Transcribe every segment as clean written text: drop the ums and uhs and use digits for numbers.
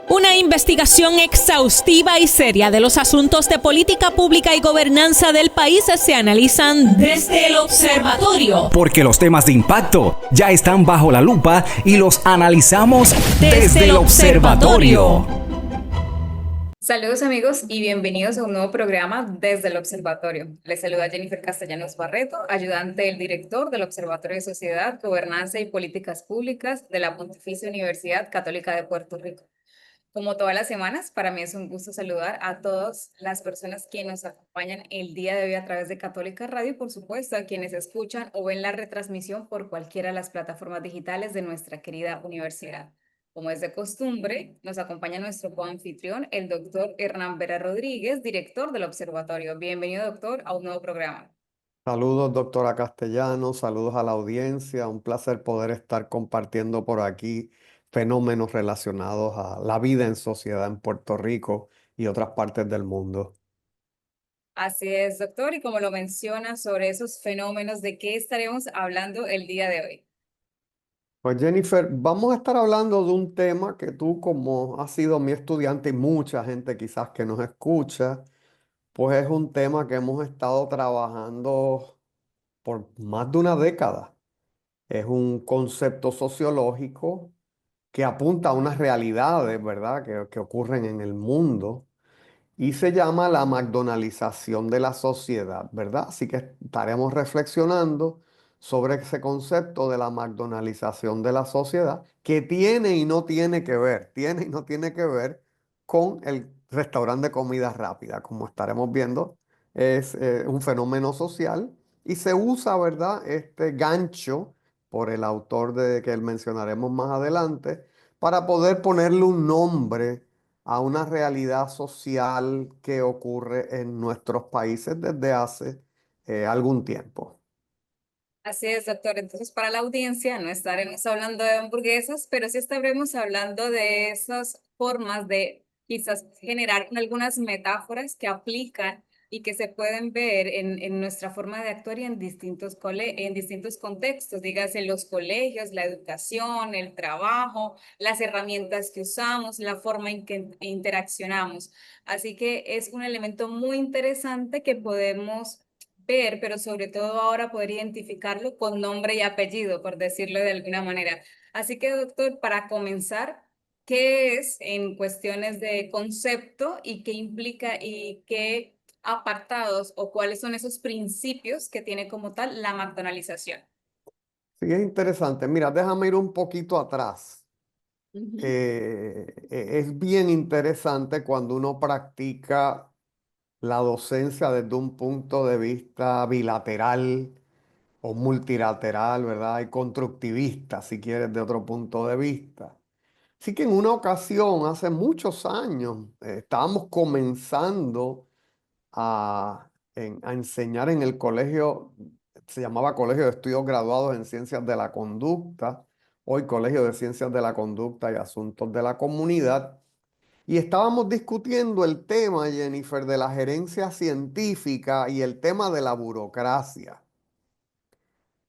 Una investigación exhaustiva y seria de los asuntos de política pública y gobernanza del país se analizan desde el observatorio. Porque los temas de impacto ya están bajo la lupa y los analizamos desde el observatorio. Saludos amigos y bienvenidos a un nuevo programa desde el Observatorio. Les saluda Jennifer Castellanos Barreto, ayudante del director del Observatorio de Sociedad, Gobernanza y Políticas Públicas de la Pontificia Universidad Católica de Puerto Rico. Como todas las semanas, para mí es un gusto saludar a todas las personas que nos acompañan el día de hoy a través de Católica Radio y por supuesto a quienes escuchan o ven la retransmisión por cualquiera de las plataformas digitales de nuestra querida universidad. Como es de costumbre, nos acompaña nuestro coanfitrión, el doctor Hernán Vera Rodríguez, director del Observatorio. Bienvenido, doctor, a un nuevo programa. Saludos, doctora Castellanos, saludos a la audiencia. Un placer poder estar compartiendo por aquí fenómenos relacionados a la vida en sociedad en Puerto Rico y otras partes del mundo. Así es, doctor, y como lo menciona sobre esos fenómenos, ¿de qué estaremos hablando el día de hoy? Pues Jennifer, vamos a estar hablando de un tema que tú, como has sido mi estudiante y mucha gente quizás que nos escucha, pues es un tema que hemos estado trabajando por más de una década. Es un concepto sociológico que apunta a unas realidades, ¿verdad?, que ocurren en el mundo y se llama la McDonaldización de la sociedad, ¿verdad? Así que estaremos reflexionando sobre ese concepto de la McDonaldización de la sociedad que tiene y no tiene que ver, tiene y no tiene que ver con el restaurante de comida rápida, como estaremos viendo, es un fenómeno social y se usa, ¿verdad?, este gancho por el autor de que mencionaremos más adelante para poder ponerle un nombre a una realidad social que ocurre en nuestros países desde hace algún tiempo. Así es, doctor. Entonces, para la audiencia no estaremos hablando de hamburguesas, pero sí estaremos hablando de esas formas de quizás generar algunas metáforas que aplican y que se pueden ver en nuestra forma de actuar y en en distintos contextos, dígase los colegios, la educación, el trabajo, las herramientas que usamos, la forma en que interaccionamos. Así que es un elemento muy interesante que podemos ver, pero sobre todo ahora poder identificarlo con nombre y apellido, por decirlo de alguna manera. Así que, doctor, para comenzar, ¿qué es en cuestiones de concepto y qué implica y qué apartados o cuáles son esos principios que tiene como tal la McDonaldización? Sí, es interesante. Mira, déjame ir un poquito atrás. Ujú. Es bien interesante cuando uno practica la docencia desde un punto de vista bilateral o multilateral, ¿verdad? Y constructivista, si quieres, de otro punto de vista. Así que en una ocasión, hace muchos años, estábamos comenzando a enseñar en el colegio, se llamaba Colegio de Estudios Graduados en Ciencias de la Conducta, hoy Colegio de Ciencias de la Conducta y Asuntos de la Comunidad, y estábamos discutiendo el tema, Jennifer, de la gerencia científica y el tema de la burocracia.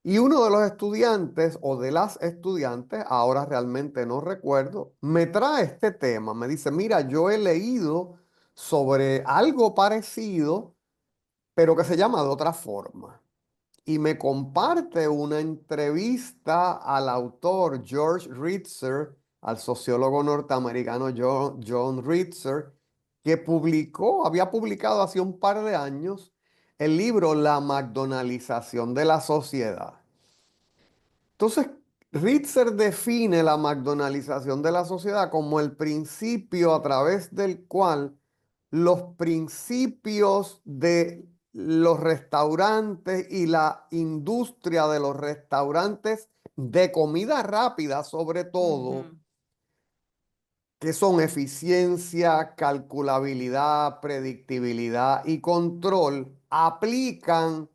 Y uno de los estudiantes o de las estudiantes, ahora realmente no recuerdo, me trae este tema, me dice, mira, yo he leído sobre algo parecido, pero que se llama de otra forma. Y me comparte una entrevista al autor George Ritzer, al sociólogo norteamericano John Ritzer, que había publicado hace un par de años el libro La McDonaldización de la sociedad. Entonces, Ritzer define la McDonaldización de la sociedad como el principio a través del cual los principios de los restaurantes y la industria de los restaurantes de comida rápida, sobre todo, Ujú. que son eficiencia, calculabilidad, predictibilidad y control, aplican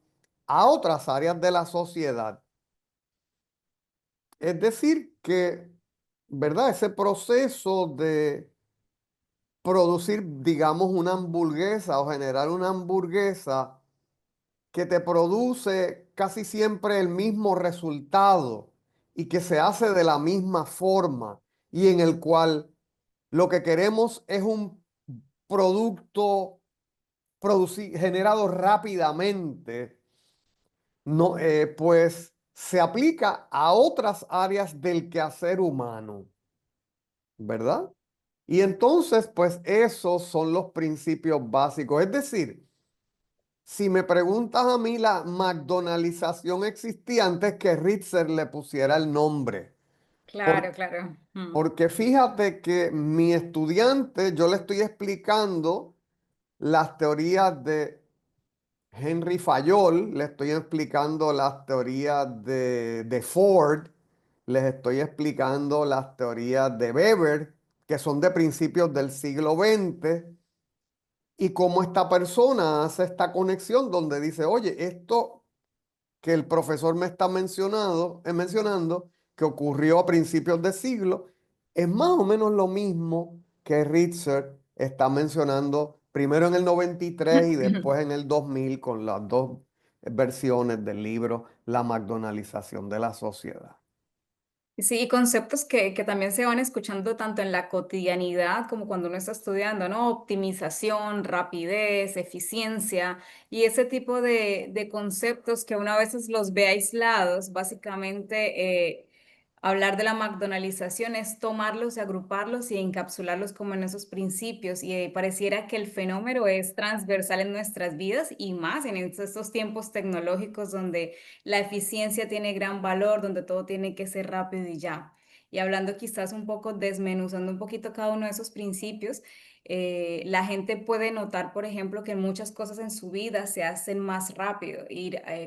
a otras áreas de la sociedad. Es decir, que, ¿verdad? Ese proceso de producir, digamos, una hamburguesa o generar una hamburguesa que te produce casi siempre el mismo resultado y que se hace de la misma forma y en el cual lo que queremos es un producto generado rápidamente, no, pues se aplica a otras áreas del quehacer humano, ¿verdad? Y entonces, pues esos son los principios básicos. Es decir, si me preguntas a mí, la McDonaldización existía antes que Ritzer le pusiera el nombre. Claro, claro. Porque fíjate que mi estudiante, yo le estoy explicando las teorías de Henry Fayol, le estoy explicando las teorías de Ford, les estoy explicando las teorías de Weber, que son de principios del siglo XX, y cómo esta persona hace esta conexión donde dice, oye, esto que el profesor me está mencionando, que ocurrió a principios de siglo, es más o menos lo mismo que Ritzer está mencionando primero en el 93 y después en el 2000 con las dos versiones del libro La McDonaldización de la sociedad. Sí, y conceptos que también se van escuchando tanto en la cotidianidad como cuando uno está estudiando, ¿no? Optimización, rapidez, eficiencia y ese tipo de conceptos que uno a veces los ve aislados, básicamente hablar de la McDonaldización es tomarlos y agruparlos y encapsularlos como en esos principios y pareciera que el fenómeno es transversal en nuestras vidas y más en estos tiempos tecnológicos donde la eficiencia tiene gran valor, donde todo tiene que ser rápido y ya. Y hablando quizás un poco, desmenuzando un poquito cada uno de esos principios, la gente puede notar, por ejemplo, que muchas cosas en su vida se hacen más rápido.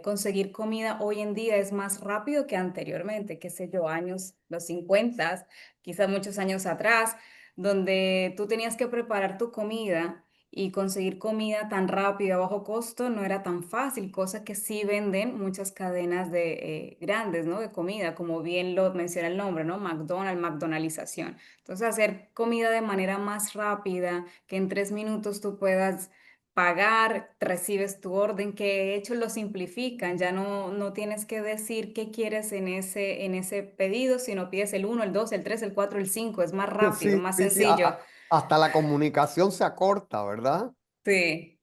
Conseguir comida hoy en día es más rápido que anteriormente, qué sé yo, años, los 50, quizás muchos años atrás, donde tú tenías que preparar tu comida y conseguir comida tan rápido a bajo costo no era tan fácil, cosa que sí venden muchas cadenas de grandes, ¿no? De comida, como bien lo menciona el nombre, ¿no? McDonald's, McDonaldización. Entonces, hacer comida de manera más rápida, que en 3 minutos tú puedas pagar, recibes tu orden, que de hecho lo simplifican, ya no tienes que decir qué quieres en ese pedido, sino pides el uno, el 2, el 3, el 4, el 5, es más rápido, Sí, más sí, sí, sencillo. hasta la comunicación se acorta, ¿verdad? Sí,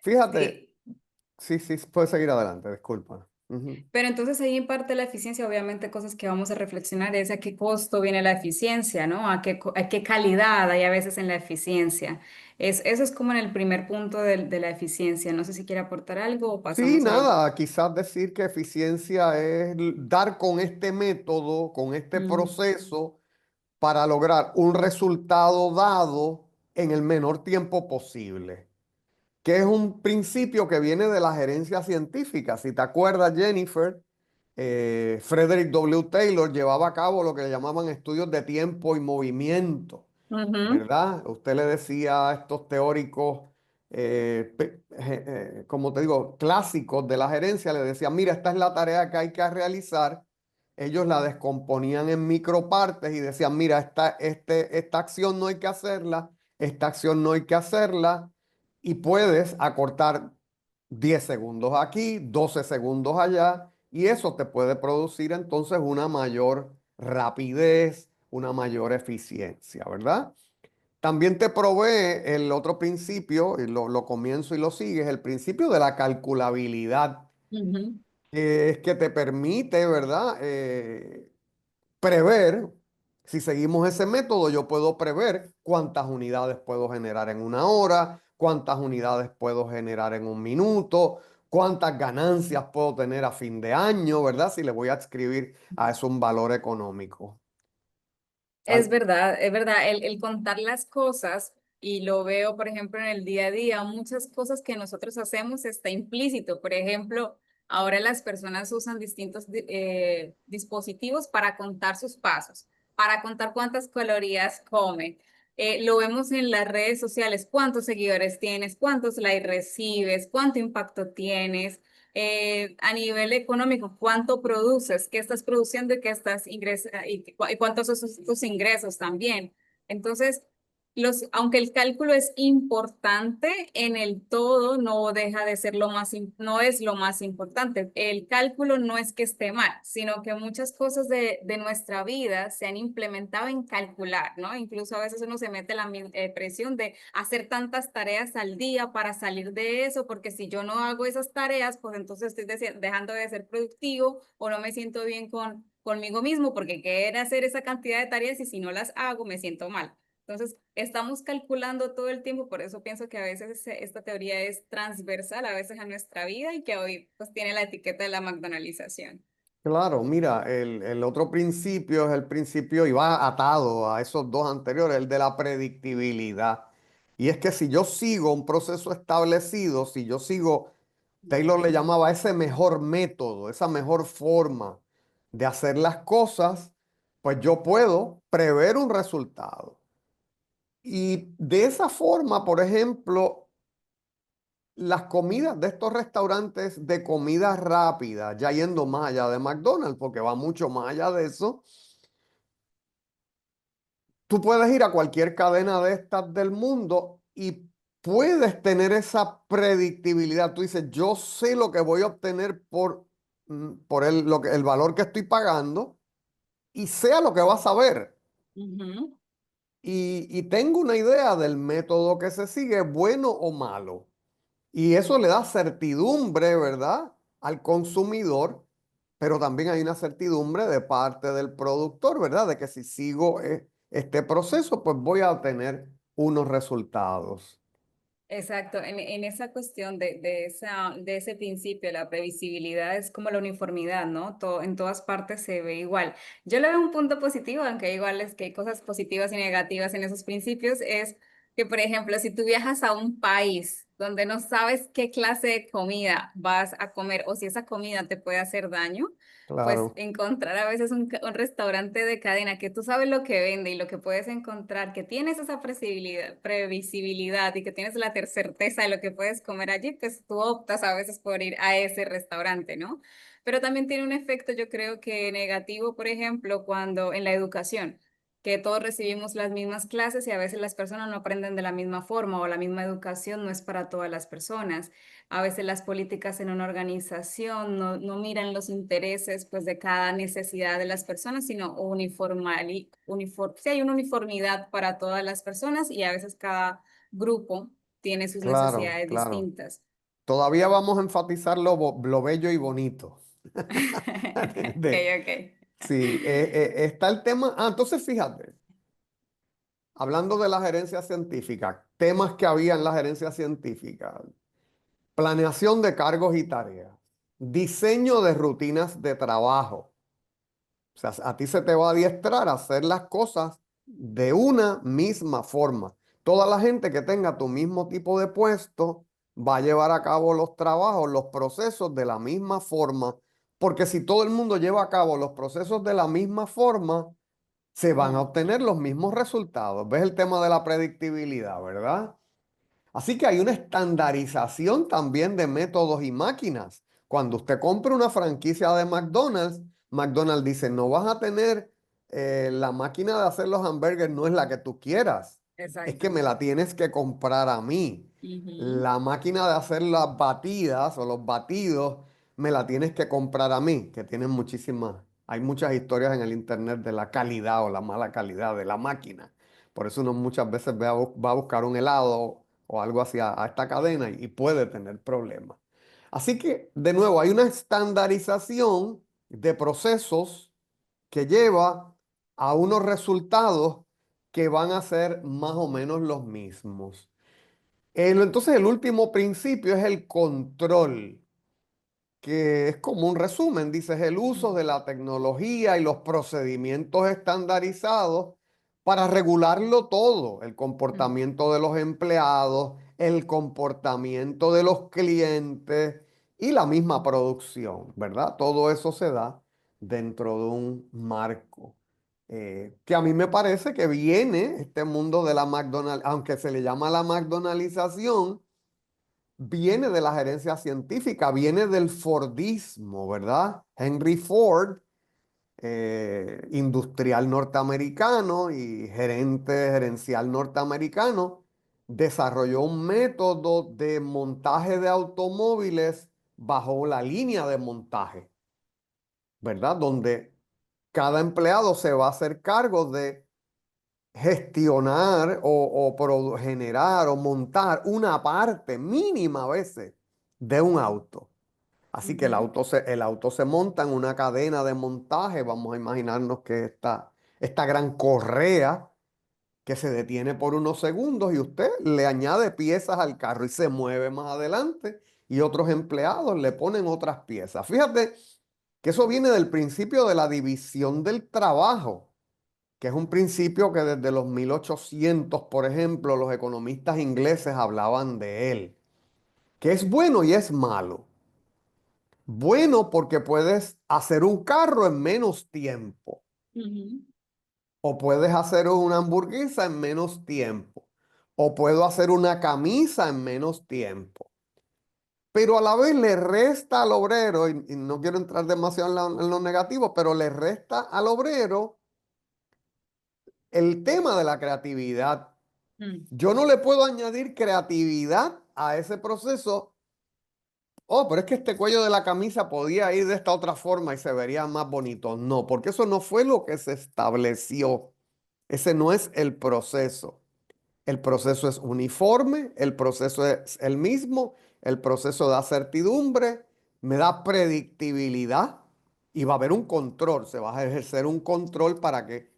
Fíjate, sí. sí, sí, puedes seguir adelante, disculpa. Ujú. Pero entonces ahí en parte la eficiencia, obviamente cosas que vamos a reflexionar es a qué costo viene la eficiencia, ¿no? A qué calidad hay a veces en la eficiencia. Eso es como en el primer punto de la eficiencia. No sé si quiere aportar algo o Sí, pasamos a... nada, quizás decir que eficiencia es dar con este método, con este Mm, proceso, para lograr un resultado dado en el menor tiempo posible, que es un principio que viene de la gerencia científica. Si te acuerdas, Jennifer, Frederick W. Taylor llevaba a cabo lo que le llamaban estudios de tiempo y movimiento. ujú. ¿Verdad? Usted le decía a estos teóricos, como te digo, clásicos de la gerencia, le decía, mira, esta es la tarea que hay que realizar. Ellos la descomponían en micropartes y decían, mira, esta acción no hay que hacerla, esta acción no hay que hacerla, y puedes acortar 10 segundos aquí, 12 segundos allá, y eso te puede producir entonces una mayor rapidez, una mayor eficiencia, ¿verdad? También te provee el otro principio, y lo comienzo y lo sigues, el principio de la calculabilidad, Ujú. que es que te permite, ¿verdad? Prever, si seguimos ese método, yo puedo prever cuántas unidades puedo generar en una hora, cuántas unidades puedo generar en un minuto, cuántas ganancias puedo tener a fin de año, ¿verdad? Si le voy a escribir a eso un valor económico. Al- Es verdad, el contar las cosas, y lo veo, por ejemplo, en el día a día, muchas cosas que nosotros hacemos está implícito. Por ejemplo, ahora las personas usan distintos dispositivos para contar sus pasos, para contar cuántas calorías comen. Lo vemos en las redes sociales, cuántos seguidores tienes, cuántos likes recibes, cuánto impacto tienes a nivel económico, cuánto produces, qué estás produciendo y qué estás ingresando y cuántos son tus ingresos también. Entonces, Aunque el cálculo es importante, en el todo no deja de ser no es lo más importante. El cálculo no es que esté mal, sino que muchas cosas de nuestra vida se han implementado en calcular, ¿no? Incluso a veces uno se mete la presión de hacer tantas tareas al día para salir de eso, porque si yo no hago esas tareas, pues entonces estoy dejando de ser productivo o no me siento bien conmigo mismo, porque quiero hacer esa cantidad de tareas y si no las hago me siento mal. Entonces, estamos calculando todo el tiempo, por eso pienso que a veces esta teoría es transversal, a veces a nuestra vida y que hoy pues tiene la etiqueta de la McDonaldización. Claro, mira, el otro principio es el principio y va atado a esos dos anteriores, el de la predictibilidad. Y es que si yo sigo un proceso establecido, si yo sigo, Taylor le llamaba ese mejor método, esa mejor forma de hacer las cosas, pues yo puedo prever un resultado. Y de esa forma, por ejemplo, las comidas de estos restaurantes de comida rápida, ya yendo más allá de McDonald's, porque va mucho más allá de eso, tú puedes ir a cualquier cadena de estas del mundo y puedes tener esa predictibilidad. Tú dices, yo sé lo que voy a obtener por el valor que estoy pagando y sea lo que vas a ver. Ujú. Y tengo una idea del método que se sigue, bueno o malo. Y eso le da certidumbre, ¿verdad? Al consumidor, pero también hay una certidumbre de parte del productor, ¿verdad? De que si sigo este proceso, pues voy a obtener unos resultados. Exacto, en esa cuestión de ese principio, la previsibilidad es como la uniformidad, ¿no? En todas partes se ve igual. Yo le veo un punto positivo, aunque igual es que hay cosas positivas y negativas en esos principios, es que, por ejemplo, si tú viajas a un país donde no sabes qué clase de comida vas a comer o si esa comida te puede hacer daño, pues Claro, encontrar a veces un restaurante de cadena que tú sabes lo que vende y lo que puedes encontrar, que tienes esa previsibilidad y que tienes la certeza de lo que puedes comer allí, pues tú optas a veces por ir a ese restaurante, ¿no? Pero también tiene un efecto, yo creo que negativo, por ejemplo, cuando en la educación, que todos recibimos las mismas clases y a veces las personas no aprenden de la misma forma o la misma educación no es para todas las personas. A veces las políticas en una organización no miran los intereses pues, de cada necesidad de las personas, sino sí hay una uniformidad para todas las personas y a veces cada grupo tiene sus claro, necesidades claro. distintas. Todavía vamos a enfatizar lo bello y bonito. Ok, De- ok. sí, está el tema. Ah, entonces fíjate, hablando de la gerencia científica, temas que había en la gerencia científica. Planeación de cargos y tareas. Diseño de rutinas de trabajo. O sea, a ti se te va a adiestrar a hacer las cosas de una misma forma. Toda la gente que tenga tu mismo tipo de puesto va a llevar a cabo los trabajos, los procesos de la misma forma, porque si todo el mundo lleva a cabo los procesos de la misma forma, se van a Mm, obtener los mismos resultados. ¿Ves el tema de la predictibilidad, verdad? Así que hay una estandarización también de métodos y máquinas. Cuando usted compra una franquicia de McDonald's, McDonald's dice, no vas a tener la máquina de hacer los hamburgues, no es la que tú quieras, es que exacto. me la tienes que comprar a mí. Ujú. La máquina de hacer las batidas o los batidos, me la tienes que comprar a mí, que tienen muchísimas, hay muchas historias en el internet de la calidad o la mala calidad de la máquina. Por eso uno muchas veces va a buscar un helado o algo así a esta cadena y puede tener problemas. Así que, de nuevo, hay una estandarización de procesos que lleva a unos resultados que van a ser más o menos los mismos. Entonces, el último principio es el control, que es como un resumen, dices, el uso de la tecnología y los procedimientos estandarizados para regularlo todo, el Mm. comportamiento de los empleados, el comportamiento de los clientes y la misma producción, ¿verdad? Todo eso se da dentro de un marco. Que a mí me parece que viene este mundo de la McDonald's, aunque se le llama la McDonaldización, viene de la gerencia científica, viene del Fordismo, ¿verdad? Henry Ford industrial norteamericano y gerente gerencial norteamericano, desarrolló un método de montaje de automóviles bajo la línea de montaje, ¿verdad? Donde cada empleado se va a hacer cargo de gestionar o generar o montar una parte mínima a veces de un auto. Así que Ujú. el auto se monta en una cadena de montaje. Vamos a imaginarnos que esta gran correa que se detiene por unos segundos y usted le añade piezas al carro y se mueve más adelante y otros empleados le ponen otras piezas. Fíjate que eso viene del principio de la división del trabajo, que es un principio que desde los 1800, por ejemplo, los economistas ingleses hablaban de él, que es bueno y es malo. Bueno, porque puedes hacer un carro en menos tiempo Ujú. o puedes hacer una hamburguesa en menos tiempo o puedo hacer una camisa en menos tiempo. Pero a la vez le resta al obrero, y no quiero entrar demasiado en lo negativo, pero le resta al obrero el tema de la creatividad. Mm. Yo no le puedo añadir creatividad a ese proceso. Oh, pero es que este cuello de la camisa podía ir de esta otra forma y se vería más bonito. No, porque eso no fue lo que se estableció. Ese no es el proceso. El proceso es uniforme, el proceso es el mismo, el proceso da certidumbre, me da predictibilidad y va a haber un control. Se va a ejercer un control para que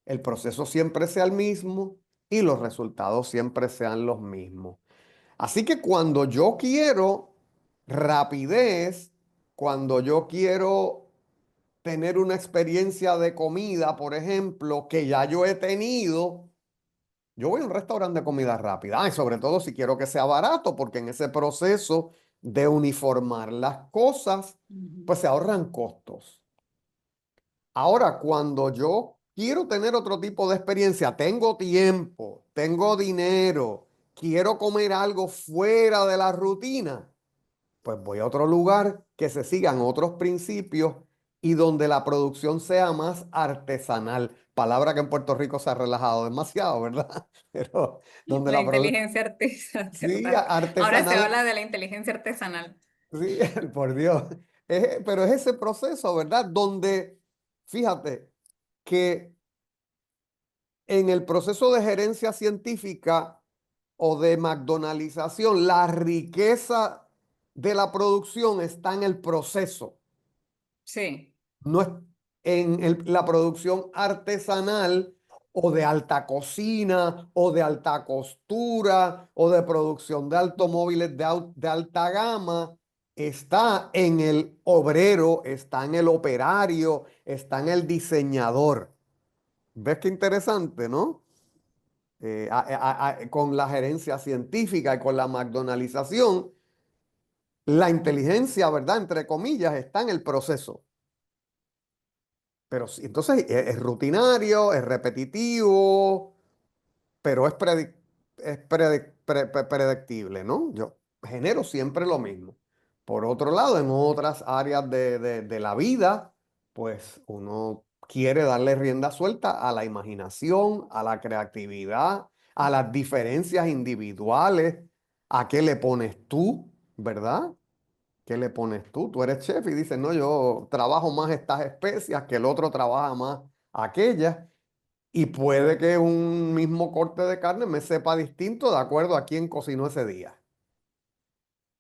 el proceso siempre sea el mismo y los resultados siempre sean los mismos. Así que cuando yo quiero rapidez, cuando yo quiero tener una experiencia de comida, por ejemplo, que ya yo he tenido, yo voy a un restaurante de comida rápida. Y sobre todo si quiero que sea barato, porque en ese proceso de uniformar las cosas, Ujú. pues se ahorran costos. Ahora, cuando yo quiero tener otro tipo de experiencia, tengo tiempo, tengo dinero, quiero comer algo fuera de la rutina, pues voy a otro lugar que se sigan otros principios y donde la producción sea más artesanal. Palabra que en Puerto Rico se ha relajado demasiado, ¿verdad? Pero donde La la producción, inteligencia artesanal, sí, ¿verdad? Ahora se artesanal, habla de la inteligencia artesanal. sí, por Dios. Pero es ese proceso, ¿verdad? Donde, fíjate, que en el proceso de gerencia científica o de McDonaldización, la riqueza de la producción está en el proceso, Sí. no es en la producción artesanal o de alta cocina o de alta costura o de producción de automóviles de alta gama. Está en el obrero, está en el operario, está en el diseñador. ¿Ves qué interesante, no? Con la gerencia científica y con la McDonaldización, la inteligencia, ¿verdad? Entre comillas, está en el proceso. Pero sí, entonces es rutinario, es repetitivo, pero es predictible, ¿no? Yo genero siempre lo mismo. Por otro lado, en otras áreas de la vida, pues uno quiere darle rienda suelta a la imaginación, a la creatividad, a las diferencias individuales, a qué le pones tú, ¿verdad? ¿Qué le pones tú? Tú eres chef y dices, no, yo trabajo más estas especias, que el otro trabaja más aquellas. Y puede que un mismo corte de carne me sepa distinto de acuerdo a quién cocinó ese día.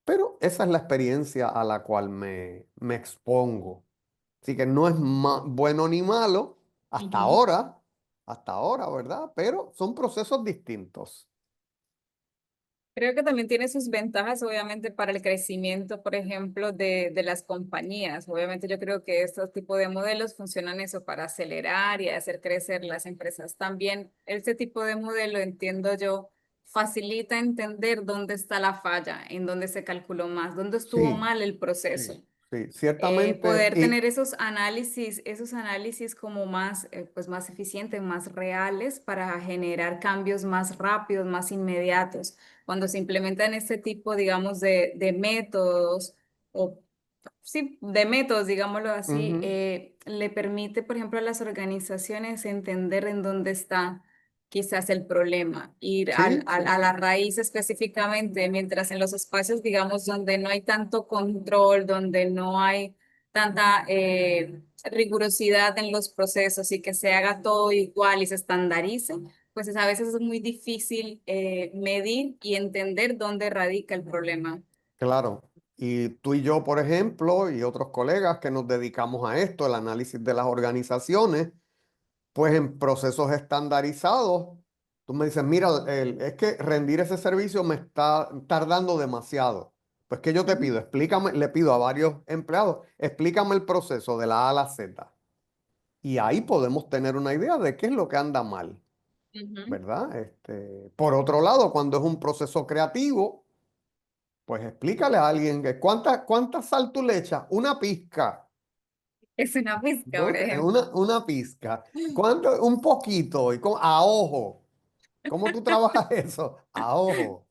Pero esa es la experiencia a la cual me expongo. Así que no es bueno ni malo Ujú. hasta ahora, ¿verdad? Pero son procesos distintos. Creo que también tiene sus ventajas, obviamente, para el crecimiento, por ejemplo, de las compañías. Obviamente, yo creo que estos tipos de modelos funcionan eso para acelerar y hacer crecer las empresas. También este tipo de modelo, entiendo yo, facilita entender dónde está la falla, en dónde se calculó más, dónde estuvo Sí, mal el sí, proceso. sí, ciertamente. Poder tener esos análisis como más, pues más eficientes, más reales para generar cambios más rápidos, más inmediatos. Cuando se implementan este tipo, digamos, de métodos o sí, de métodos, digámoslo así, Ujú. le permite, por ejemplo, a las organizaciones entender en dónde está quizás el problema, ir Sí, sí, a la raíz específicamente, mientras en los espacios, digamos, donde no hay tanto control, donde no hay tanta rigurosidad en los procesos y que se haga todo igual y se estandarice, pues a veces es muy difícil medir y entender dónde radica el problema. claro. Y tú y yo, por ejemplo, y otros colegas que nos dedicamos a esto, el análisis de las organizaciones, pues en procesos estandarizados, tú me dices, mira, es que rendir ese servicio me está tardando demasiado. Pues, ¿qué yo te pido? Explícame, le pido a varios empleados, explícame el proceso de la A a la Z. Y ahí podemos tener una idea de qué es lo que anda mal, Ujú. ¿verdad? Por otro lado, cuando es un proceso creativo, pues explícale a alguien que cuánta sal tú le echas, una pizca. Es una pizca, por ejemplo. Una pizca. ¿Cuánto? Un poquito. A ojo. ¿Cómo tú trabajas eso? A ojo.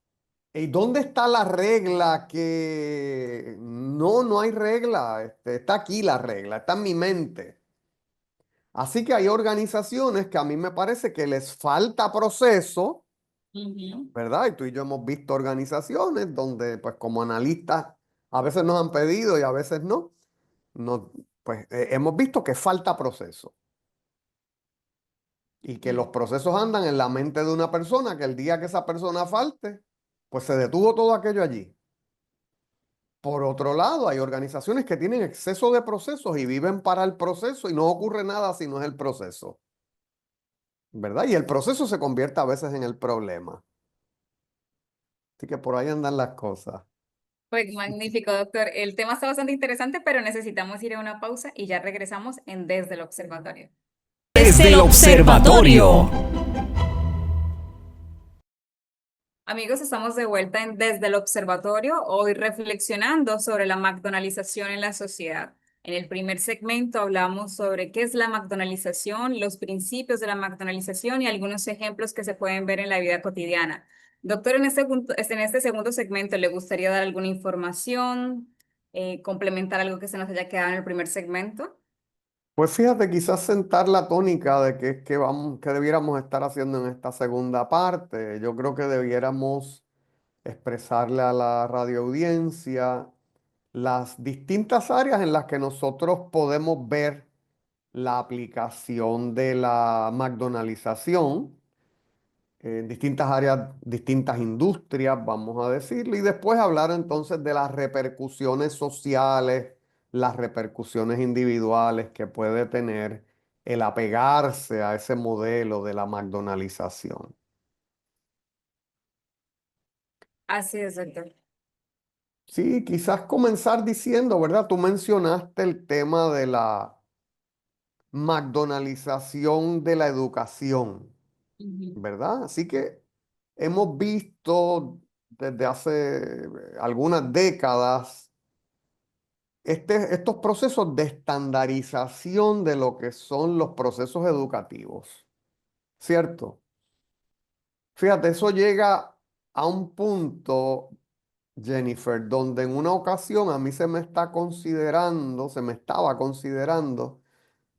¿Y dónde está la regla que... No, no hay regla. Está aquí la regla. Está en mi mente. Así que hay organizaciones que a mí me parece que les falta proceso, Ujú. ¿verdad? Y tú y yo hemos visto organizaciones donde, pues como analistas, a veces nos han pedido y a veces no. No, pues hemos visto que falta proceso. Y que los procesos andan en la mente de una persona, que el día que esa persona falte, pues se detuvo todo aquello allí. Por otro lado, hay organizaciones que tienen exceso de procesos y viven para el proceso y no ocurre nada si no es el proceso, ¿verdad? Y el proceso se convierte a veces en el problema. Así que por ahí andan las cosas. Pues magnífico, doctor. El tema está bastante interesante, pero necesitamos ir a una pausa y ya regresamos en Desde el Observatorio. Desde el observatorio. Amigos, estamos de vuelta en Desde el Observatorio, hoy reflexionando sobre la McDonaldización en la sociedad. En el primer segmento hablamos sobre qué es la McDonaldización, los principios de la McDonaldización y algunos ejemplos que se pueden ver en la vida cotidiana. Doctor, en este segundo segmento, ¿le gustaría dar alguna información, complementar algo que se nos haya quedado en el primer segmento? Pues fíjate, quizás sentar la tónica de qué vamos, qué debiéramos estar haciendo en esta segunda parte. Yo creo que debiéramos expresarle a la radioaudiencia las distintas áreas en las que nosotros podemos ver la aplicación de la McDonaldización en distintas áreas, distintas industrias, vamos a decirle, y después hablar entonces de las repercusiones sociales, las repercusiones individuales que puede tener el apegarse a ese modelo de la McDonaldización. Así es, doctor. Sí, quizás comenzar diciendo, ¿verdad? Tú mencionaste el tema de la McDonaldización de la educación, Ujú. ¿verdad? Así que hemos visto desde hace algunas décadas estos procesos de estandarización de lo que son los procesos educativos, ¿cierto? Fíjate, eso llega a un punto, Jennifer, donde en una ocasión a mí se me estaba considerando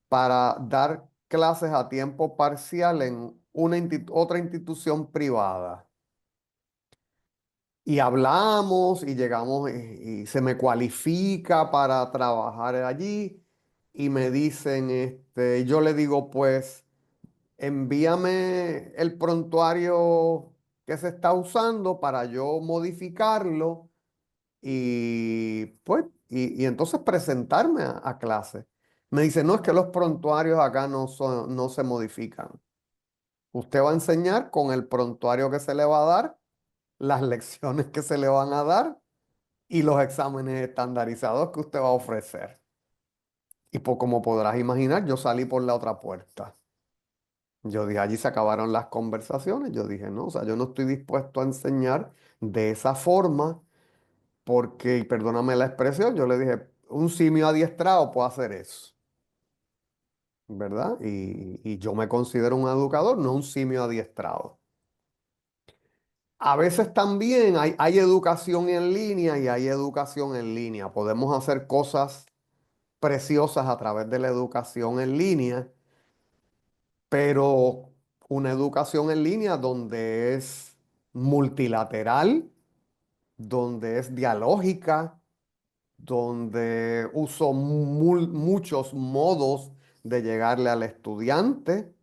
para dar clases a tiempo parcial en otra institución privada. Y hablamos y llegamos y se me cualifica para trabajar allí y me dicen, yo le digo, pues envíame el prontuario que se está usando para yo modificarlo y pues, y entonces presentarme a clase. Me dice, no, es que los prontuarios acá no se modifican. Usted va a enseñar con el prontuario que se le va a dar, las lecciones que se le van a dar y los exámenes estandarizados que usted va a ofrecer. Y como podrás imaginar, yo salí por la otra puerta. Yo dije, allí se acabaron las conversaciones. Yo dije, no, o sea, yo no estoy dispuesto a enseñar de esa forma porque, y perdóname la expresión, yo le dije, un simio adiestrado puede hacer eso, ¿verdad? Y yo me considero un educador, no un simio adiestrado. A veces también hay educación en línea y hay educación en línea. Podemos hacer cosas preciosas a través de la educación en línea, pero una educación en línea donde es multilateral, donde es dialógica, donde uso muchos modos de llegarle al estudiante,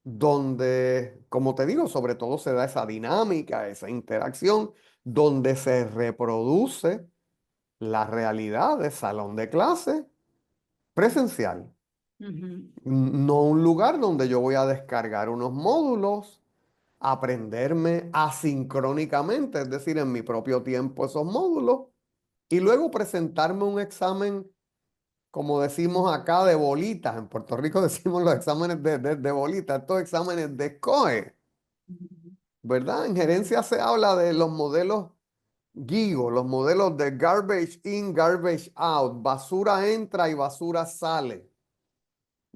donde, como te digo, sobre todo se da esa dinámica, esa interacción, donde se reproduce la realidad de salón de clase presencial. Ujú. No un lugar donde yo voy a descargar unos módulos, aprenderme asincrónicamente, es decir, en mi propio tiempo esos módulos, y luego presentarme un examen, como decimos acá, de bolitas. En Puerto Rico decimos los exámenes de bolitas, estos exámenes de escoge, ¿verdad? En gerencia se habla de los modelos GIGO, los modelos de garbage in, garbage out, basura entra y basura sale.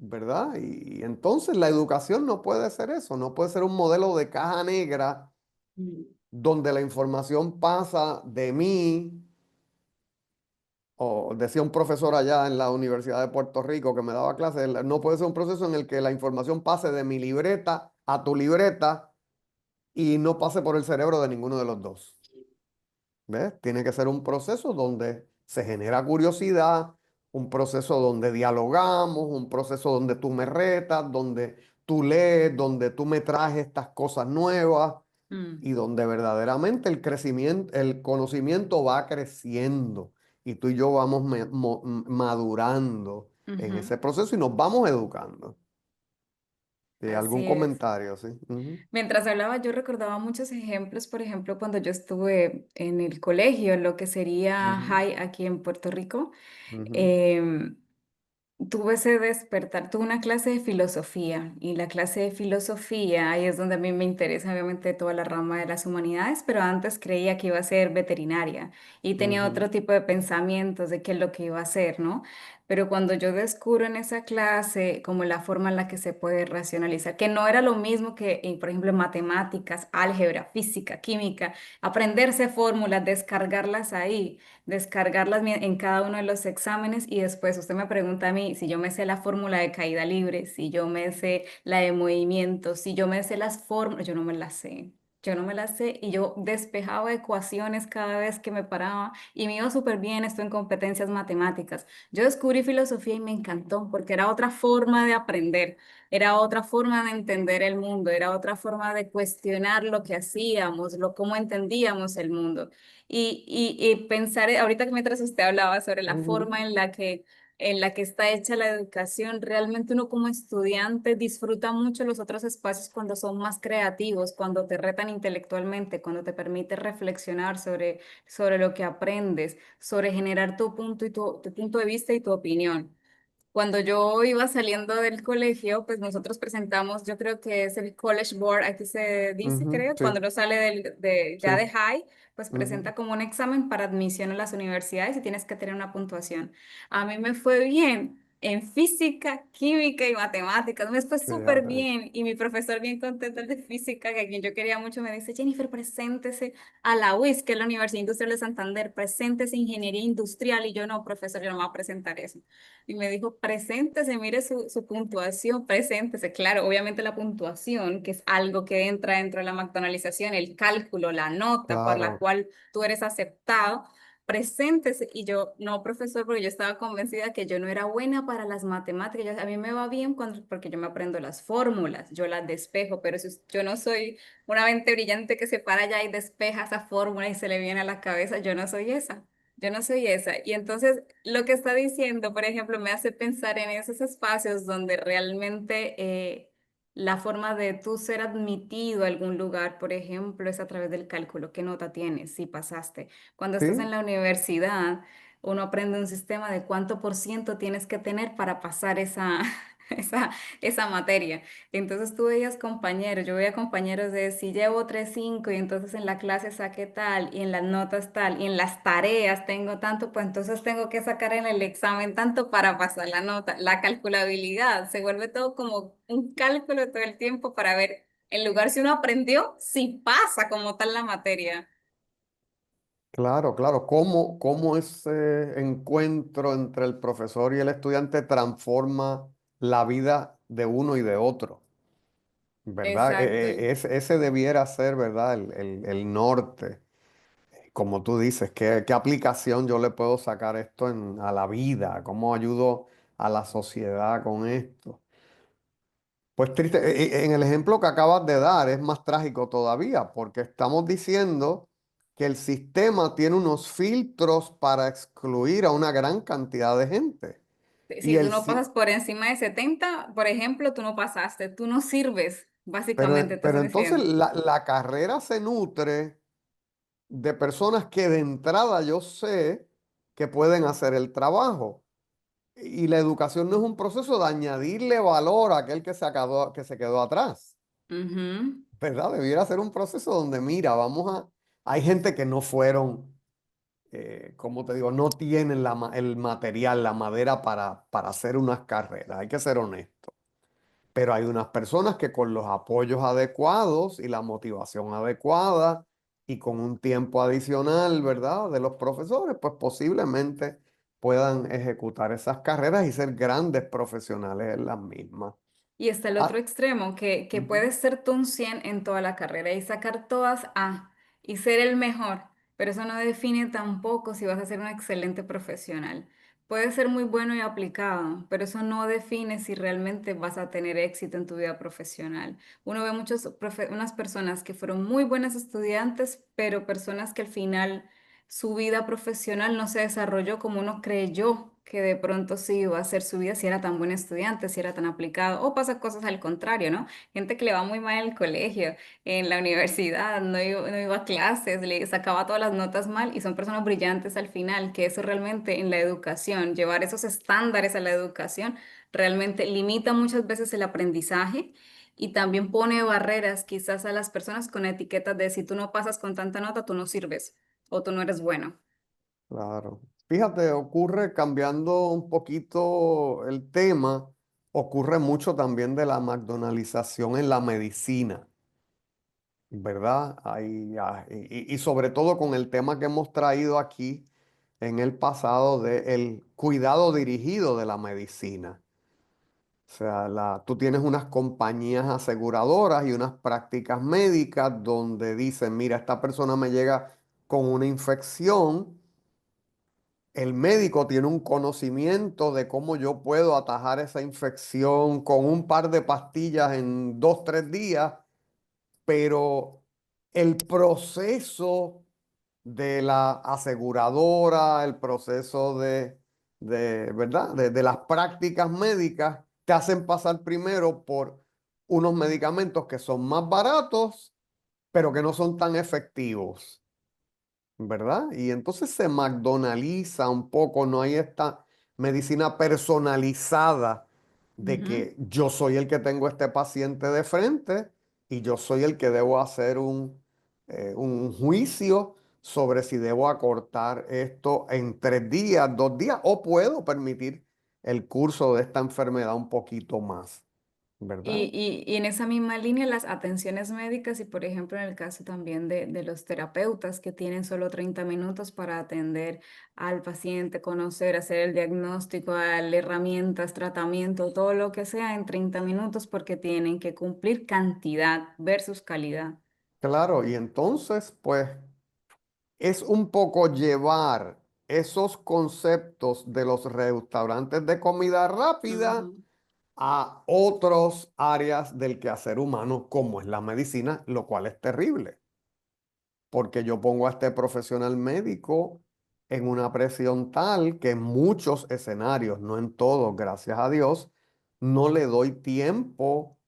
¿Verdad? Y entonces la educación no puede ser eso, no puede ser un modelo de caja negra donde la información pasa de mí, o decía un profesor allá en la Universidad de Puerto Rico que me daba clases, no puede ser un proceso en el que la información pase de mi libreta a tu libreta y no pase por el cerebro de ninguno de los dos. ¿Ves? Tiene que ser un proceso donde se genera curiosidad, un proceso donde dialogamos, un proceso donde tú me retas, donde tú lees, donde tú me traes estas cosas nuevas Mm. y donde verdaderamente el crecimiento, el conocimiento va creciendo y tú y yo vamos madurando en Ujú. ese proceso y nos vamos educando. ¿Algún Así es. comentario? Sí. Ujú, Mientras hablaba, yo recordaba muchos ejemplos, por ejemplo, cuando yo estuve en el colegio, lo que sería ujú, high aquí en Puerto Rico. ujú, em, Tuve ese despertar, tuve una clase de filosofía y la clase de filosofía, ahí es donde a mí me interesa obviamente toda la rama de las humanidades, pero antes creía que iba a ser veterinaria y tenía ujú. otro tipo de pensamientos de qué es lo que iba a hacer, ¿no? Pero cuando yo descubro en esa clase como la forma en la que se puede racionalizar, que no era lo mismo que, por ejemplo, en matemáticas, álgebra, física, química, aprenderse fórmulas, descargarlas ahí en cada uno de los exámenes y después usted me pregunta a mí si yo me sé la fórmula de caída libre, si yo me sé la de movimiento, si yo me sé las fórmulas, yo no me las sé. Yo no me las sé y yo despejaba ecuaciones cada vez que me paraba y me iba súper bien esto en competencias matemáticas. Yo descubrí filosofía y me encantó porque era otra forma de aprender, era otra forma de entender el mundo, era otra forma de cuestionar lo que hacíamos, cómo entendíamos el mundo. Y pensar, ahorita que mientras usted hablaba sobre la Ujú. forma en la que está hecha la educación, realmente uno como estudiante disfruta mucho los otros espacios cuando son más creativos, cuando te retan intelectualmente, cuando te permite reflexionar sobre lo que aprendes, sobre generar tu punto tu punto de vista y tu opinión. Cuando yo iba saliendo del colegio, pues nosotros presentamos, yo creo que es el College Board, aquí se dice, Ujú, creo, sí, cuando uno sale sí. ya de high, pues Ujú, presenta como un examen para admisión a las universidades y tienes que tener una puntuación. A mí me fue bien en física, química y matemáticas, me fue súper fíjate. bien y mi profesor bien contento, el de física, que a quien yo quería mucho, me dice, Jennifer, preséntese a la UIS, que es la Universidad Industrial de Santander, preséntese ingeniería industrial y yo no, profesor, yo no me voy a presentar eso. Y me dijo, preséntese, mire su puntuación, preséntese. Claro, obviamente la puntuación, que es algo que entra dentro de la McDonaldización, el cálculo, la nota por la Claro. cual tú eres aceptado, preséntese. Y yo, no, profesor, porque yo estaba convencida que yo no era buena para las matemáticas. A mí me va bien porque yo me aprendo las fórmulas, yo las despejo, pero si yo no soy una mente brillante que se para allá y despeja esa fórmula y se le viene a la cabeza, yo no soy esa. Yo no soy esa. Y entonces lo que está diciendo, por ejemplo, me hace pensar en esos espacios donde realmente la forma de tú ser admitido a algún lugar, por ejemplo, es a través del cálculo. ¿Qué nota tienes? Si pasaste. Cuando estás en Sí, la universidad, uno aprende un sistema de cuánto por ciento tienes que tener para pasar esa, esa materia. Entonces tú veías compañeros, yo veía compañeros de si llevo 3,5 y entonces en la clase saqué tal y en las notas tal y en las tareas tengo tanto, pues entonces tengo que sacar en el examen tanto para pasar la nota. La calculabilidad se vuelve todo como un cálculo todo el tiempo para ver En lugar si uno aprendió, si pasa como tal la materia. Claro, claro. ¿Cómo ese encuentro entre el profesor y el estudiante transforma la vida de uno y de otro? ¿Verdad? Exacto. Ese debiera ser, ¿verdad? El norte. Como tú dices, ¿qué aplicación yo le puedo sacar esto a la vida? ¿Cómo ayudo a la sociedad con esto? Pues triste, en el ejemplo que acabas de dar es más trágico todavía, porque estamos diciendo que el sistema tiene unos filtros para excluir a una gran cantidad de gente. Y Si tú el, no si- pasas por encima de 70, por ejemplo, tú no pasaste, tú no sirves, básicamente te pero están entonces diciendo. la carrera se nutre de personas que de entrada yo sé que pueden hacer el trabajo. Y la educación no es un proceso de añadirle valor a aquel que se quedó atrás. Ujú. ¿Verdad? Debiera ser un proceso donde, mira, hay gente que no fueron, como te digo, no tienen el material, la madera para hacer unas carreras, hay que ser honesto. Pero hay unas personas que con los apoyos adecuados y la motivación adecuada y con un tiempo adicional, ¿verdad? De los profesores, pues posiblemente puedan ejecutar esas carreras y ser grandes profesionales en las mismas. Y está el otro Ah, extremo, que ujú. puedes ser tú un 100 en toda la carrera y sacar todas A y ser el mejor, pero eso no define tampoco si vas a ser un excelente profesional. Puedes ser muy bueno y aplicado, pero eso no define si realmente vas a tener éxito en tu vida profesional. Uno ve unas personas que fueron muy buenas estudiantes, pero personas que al final su vida profesional no se desarrolló como uno creyó que de pronto sí iba a ser su vida si era tan buen estudiante, si era tan aplicado, o pasa cosas al contrario, ¿no? Gente que le va muy mal en el colegio, en la universidad, no iba a clases, le sacaba todas las notas mal y son personas brillantes al final, que eso realmente en la educación, llevar esos estándares a la educación, realmente limita muchas veces el aprendizaje. Y también pone barreras quizás a las personas con etiquetas de si tú no pasas con tanta nota, tú no sirves o tú no eres bueno. Claro. Fíjate, ocurre cambiando un poquito el tema, ocurre mucho también de la McDonaldización en la medicina, ¿verdad? Y sobre todo con el tema que hemos traído aquí en el pasado del cuidado dirigido de la medicina. O sea, tú tienes unas compañías aseguradoras y unas prácticas médicas donde dicen, mira, esta persona me llega con una infección. El médico tiene un conocimiento de cómo yo puedo atajar esa infección con un par de pastillas en 2, 3 días, pero el proceso de la aseguradora, el proceso ¿verdad? De las prácticas médicas, te hacen pasar primero por unos medicamentos que son más baratos, pero que no son tan efectivos. ¿Verdad? Y entonces se McDonaldiza un poco, no hay esta medicina personalizada de Ujú. que yo soy el que tengo este paciente de frente y yo soy el que debo hacer un juicio sobre si debo acortar esto en 3 días, 2 días, o puedo permitir el curso de esta enfermedad un poquito más, ¿verdad? Y en esa misma línea, las atenciones médicas y, por ejemplo, en el caso también de los terapeutas que tienen solo 30 minutos para atender al paciente, conocer, hacer el diagnóstico, darle herramientas, tratamiento, todo lo que sea en 30 minutos porque tienen que cumplir cantidad versus calidad. Claro, y entonces, pues es un poco llevar esos conceptos de los restaurantes de comida rápida Ujú. a otras áreas del quehacer humano, como es la medicina, lo cual es terrible, porque yo pongo a este profesional médico en una presión tal que en muchos escenarios, no en todos, gracias a Dios, no le doy tiempo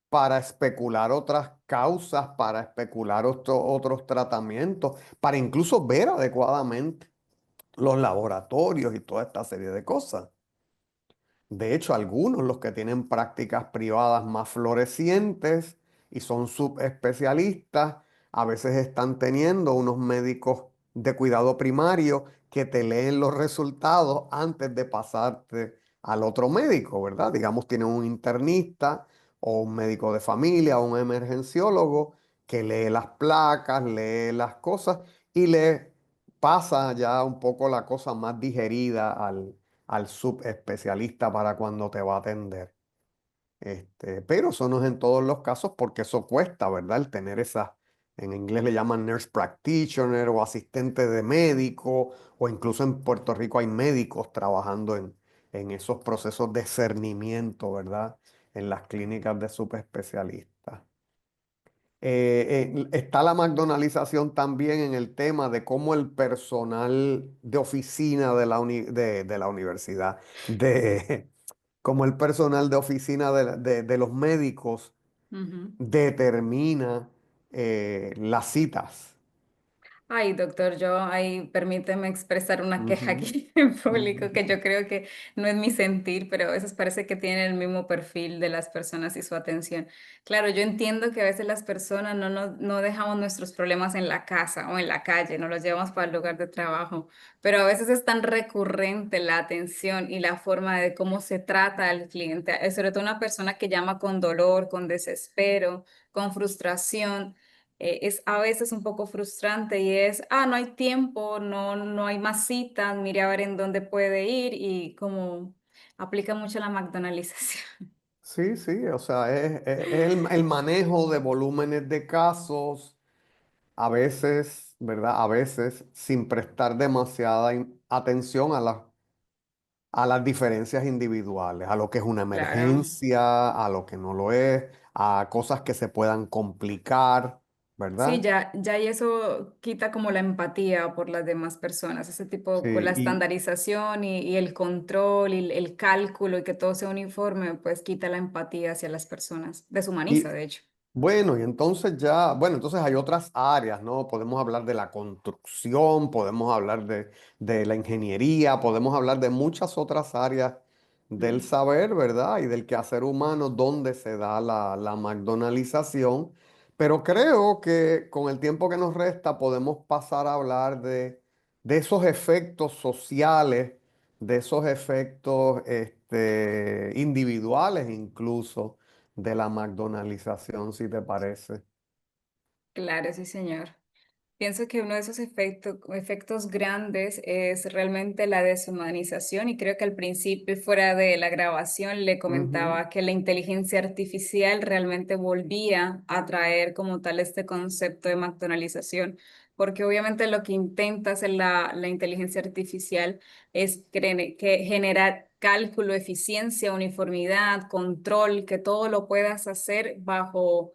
para especular otras causas, para especular otros tratamientos, para incluso ver adecuadamente los laboratorios y toda esta serie de cosas. De hecho, algunos, los que tienen prácticas privadas más florecientes y son subespecialistas, a veces están teniendo unos médicos de cuidado primario que te leen los resultados antes de pasarte al otro médico, ¿verdad? Digamos, tienen un internista o un médico de familia o un emergenciólogo que lee las placas, lee las cosas y le pasa ya un poco la cosa más digerida al subespecialista para cuando te va a atender. Pero eso no es en todos los casos porque eso cuesta, ¿verdad? El tener esa, en inglés le llaman nurse practitioner o asistente de médico, o incluso en Puerto Rico hay médicos trabajando en esos procesos de cernimiento, ¿verdad? En las clínicas de subespecialistas. Está la McDonaldización también en el tema de cómo el personal de oficina de la universidad, de, como el personal de oficina de los médicos Ujú. determina las citas. Ay, doctor, yo ahí permíteme expresar una queja Ujú, aquí en público que ujú. yo creo que no es mi sentir, pero a veces parece que tienen el mismo perfil de las personas y su atención. Claro, yo entiendo que a veces las personas no dejamos nuestros problemas en la casa o en la calle, no los llevamos para el lugar de trabajo, pero a veces es tan recurrente la atención y la forma de cómo se trata al cliente, sobre todo una persona que llama con dolor, con desespero, con frustración. Es a veces un poco frustrante y es, no hay tiempo, no hay más citas, mire a ver en dónde puede ir y como aplica mucho la McDonaldización. Sí, sí, o sea, es el manejo de volúmenes de casos, a veces, ¿verdad? A veces sin prestar demasiada atención a las diferencias individuales, a lo que es una Claro. emergencia, a lo que no lo es, a cosas que se puedan complicar, Sí, ¿verdad? ya y eso quita como la empatía por las demás personas, ese tipo, con la Sí, estandarización y el control y el cálculo y que todo sea uniforme, pues quita la empatía hacia las personas, deshumaniza, y de hecho. bueno, y entonces ya, bueno, entonces hay otras áreas, ¿no? Podemos hablar de la construcción, podemos hablar de la ingeniería, podemos hablar de muchas otras áreas del Mm. saber, ¿verdad? Y del quehacer humano donde se da la McDonaldización. Pero creo que con el tiempo que nos resta podemos pasar a hablar de esos efectos sociales, de esos efectos individuales incluso de la McDonaldización, si te parece. Claro, sí, señor. Pienso que uno de esos efectos grandes es realmente la deshumanización y creo que al principio, fuera de la grabación, le Ujú. comentaba que la inteligencia artificial realmente volvía a traer como tal este concepto de McDonaldización, porque obviamente lo que intenta hacer la inteligencia artificial es que generar cálculo, eficiencia, uniformidad, control, que todo lo puedas hacer bajo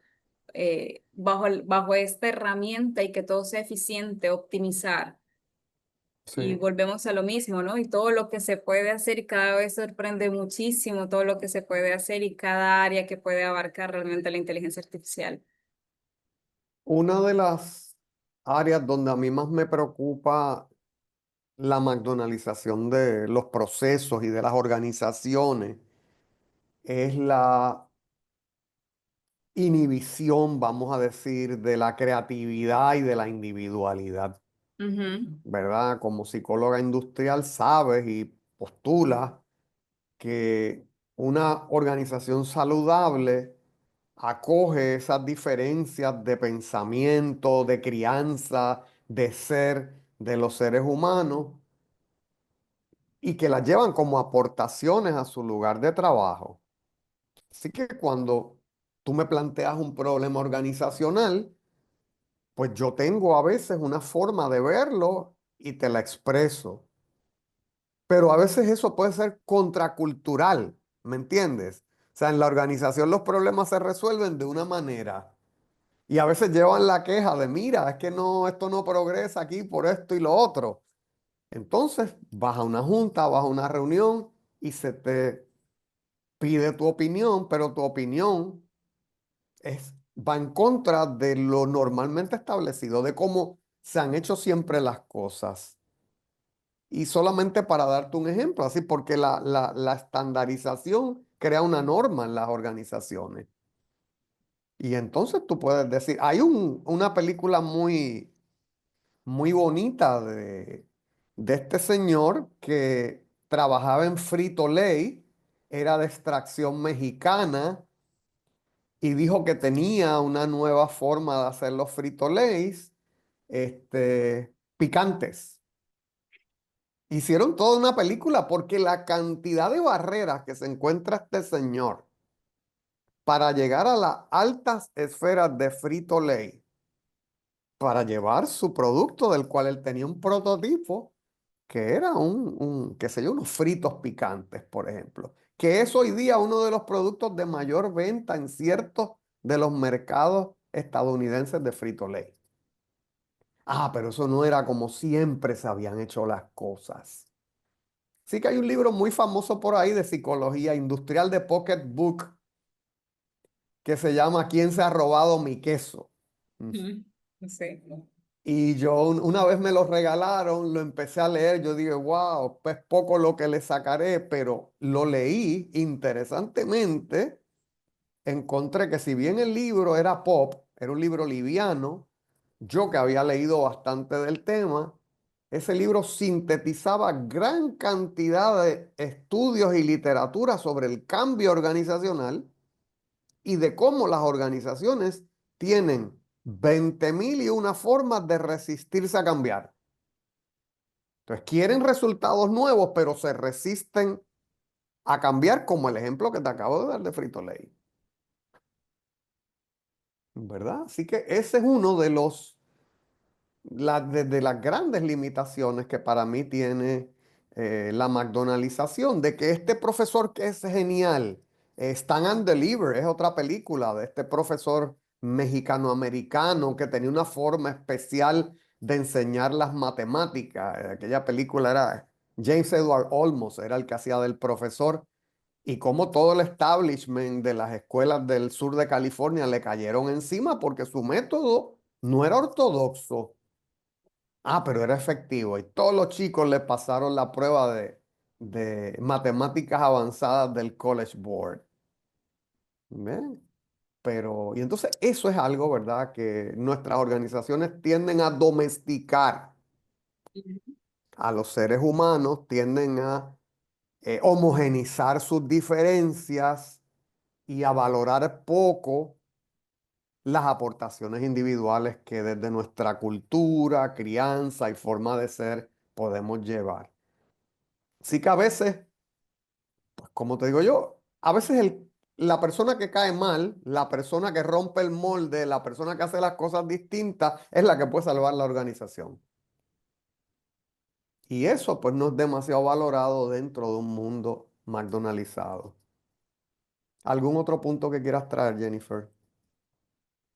esta herramienta y que todo sea eficiente, optimizar. Y Sí. volvemos a lo mismo, ¿no? Y todo lo que se puede hacer y cada vez sorprende muchísimo todo lo que se puede hacer y cada área que puede abarcar realmente la inteligencia artificial. Una de las áreas donde a mí más me preocupa la McDonaldización de los procesos y de las organizaciones es la inhibición, vamos a decir, de la creatividad y de la individualidad, Ujú. ¿verdad? Como psicóloga industrial sabes y postulas que una organización saludable acoge esas diferencias de pensamiento, de crianza, de ser de los seres humanos y que las llevan como aportaciones a su lugar de trabajo. Así que cuando tú me planteas un problema organizacional, pues yo tengo a veces una forma de verlo y te la expreso. Pero a veces eso puede ser contracultural, ¿me entiendes? O sea, en la organización los problemas se resuelven de una manera y a veces llevan la queja de, mira, es que no, esto no progresa aquí por esto y lo otro. Entonces, vas a una junta, vas a una reunión y se te pide tu opinión, pero tu opinión va en contra de lo normalmente establecido, de cómo se han hecho siempre las cosas. Y solamente para darte un ejemplo, así, porque la estandarización crea una norma en las organizaciones. Y entonces tú puedes decir, hay una película muy bonita de este señor que trabajaba en Frito Lay, era de extracción mexicana y dijo que tenía una nueva forma de hacer los Frito-Lays, picantes. Hicieron toda una película porque la cantidad de barreras que se encuentra este señor para llegar a las altas esferas de Frito-Lay, para llevar su producto del cual él tenía un prototipo, que era qué sé yo, unos fritos picantes, por ejemplo, que es hoy día uno de los productos de mayor venta en ciertos de los mercados estadounidenses de Frito-Lay. Ah, pero eso no era como siempre se habían hecho las cosas. Sí que hay un libro muy famoso por ahí de psicología industrial de Pocketbook que se llama ¿Quién se ha robado mi queso? Ujú. Sí. Y yo una vez me lo regalaron, lo empecé a leer, yo dije, wow, pues poco lo que le sacaré, pero lo leí interesantemente, encontré que si bien el libro era pop, era un libro liviano, yo que había leído bastante del tema, ese libro sintetizaba gran cantidad de estudios y literatura sobre el cambio organizacional y de cómo las organizaciones tienen 20.000 y una formas de resistirse a cambiar. Entonces quieren resultados nuevos, pero se resisten a cambiar, como el ejemplo que te acabo de dar de Frito-Lay. ¿Verdad? Así que ese es uno de de las grandes limitaciones que para mí tiene la McDonaldización, de que este profesor que es genial, Stand and Deliver, es otra película de este profesor mexicano-americano que tenía una forma especial de enseñar las matemáticas. Aquella película era James Edward Olmos, era el que hacía del profesor, y cómo todo el establishment de las escuelas del sur de California le cayeron encima porque su método no era ortodoxo. Ah, pero era efectivo y todos los chicos le pasaron la prueba de matemáticas avanzadas del College Board. ¿Ven? Pero, y entonces eso es algo, ¿verdad? Que nuestras organizaciones tienden a domesticar a los seres humanos, tienden a homogenizar sus diferencias y a valorar poco las aportaciones individuales que desde nuestra cultura, crianza y forma de ser podemos llevar. Sí que a veces, pues como te digo yo, a veces la persona que cae mal, la persona que rompe el molde, la persona que hace las cosas distintas, es la que puede salvar la organización. Y eso pues no es demasiado valorado dentro de un mundo McDonaldizado. ¿Algún otro punto que quieras traer, Jennifer?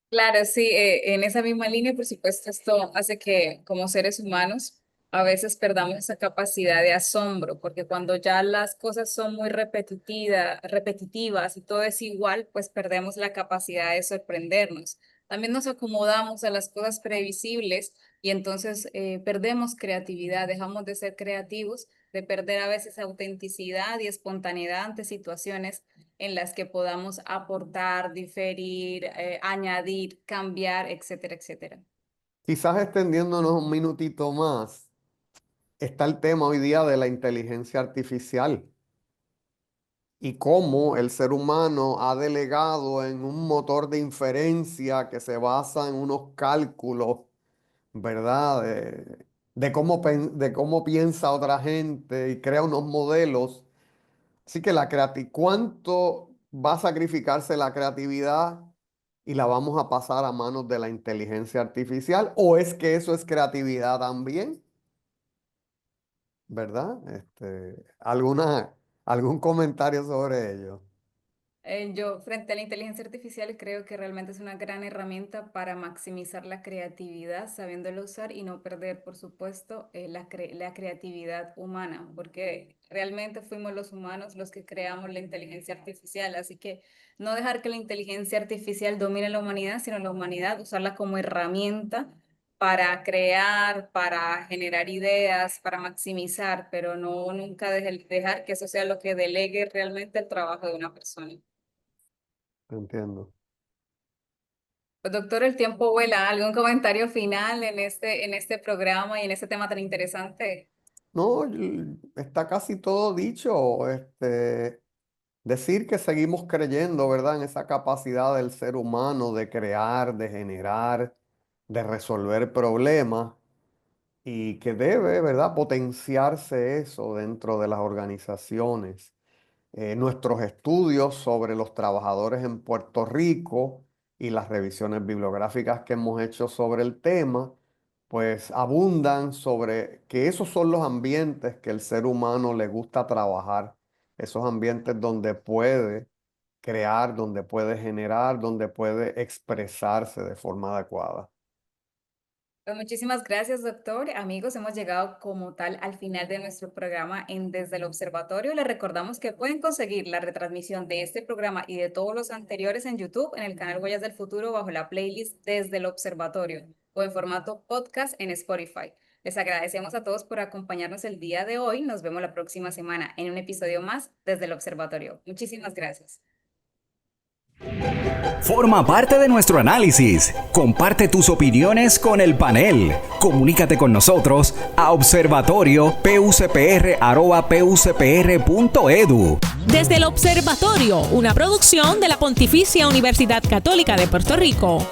Claro, sí, en esa misma línea, por supuesto, esto hace que como seres humanos a veces perdamos esa capacidad de asombro, porque cuando ya las cosas son muy repetitivas y todo es igual, pues perdemos la capacidad de sorprendernos. También nos acomodamos a las cosas previsibles y entonces perdemos creatividad, dejamos de ser creativos, de perder a veces autenticidad y espontaneidad ante situaciones en las que podamos aportar, diferir, añadir, cambiar, etcétera, etcétera. Quizás extendiéndonos un minutito más, está el tema hoy día de la inteligencia artificial y cómo el ser humano ha delegado en un motor de inferencia que se basa en unos cálculos, ¿verdad? De cómo piensa otra gente y crea unos modelos. Así que ¿cuánto va a sacrificarse la creatividad y la vamos a pasar a manos de la inteligencia artificial? ¿O es que eso es creatividad también? ¿Verdad? ¿Algún comentario sobre ello? Yo, frente a la inteligencia artificial, creo que realmente es una gran herramienta para maximizar la creatividad, sabiéndola usar y no perder, por supuesto, la creatividad humana, porque realmente fuimos los humanos los que creamos la inteligencia artificial. Así que no dejar que la inteligencia artificial domine la humanidad, sino la humanidad, usarla como herramienta para crear, para generar ideas, para maximizar, pero no nunca dejar que eso sea lo que delegue realmente el trabajo de una persona. Entiendo. Pues, doctor, el tiempo vuela. ¿Algún comentario final en este programa y en este tema tan interesante? No, está casi todo dicho. decir que seguimos creyendo, ¿verdad?, en esa capacidad del ser humano de crear, de generar, de resolver problemas y que debe, ¿verdad?, potenciarse eso dentro de las organizaciones. Nuestros estudios sobre los trabajadores en Puerto Rico y las revisiones bibliográficas que hemos hecho sobre el tema, pues abundan sobre que esos son los ambientes que el ser humano le gusta trabajar, esos ambientes donde puede crear, donde puede generar, donde puede expresarse de forma adecuada. Pues muchísimas gracias, doctor. Amigos, hemos llegado como tal al final de nuestro programa en Desde el Observatorio. Les recordamos que pueden conseguir la retransmisión de este programa y de todos los anteriores en YouTube, en el canal Huellas del Futuro, bajo la playlist Desde el Observatorio o en formato podcast en Spotify. Les agradecemos a todos por acompañarnos el día de hoy. Nos vemos la próxima semana en un episodio más desde el Observatorio. Muchísimas gracias. Forma parte de nuestro análisis. Comparte tus opiniones con el panel. Comunícate con nosotros a observatorio.pucpr@pucpr.edu. Desde el Observatorio, una producción de la Pontificia Universidad Católica de Puerto Rico.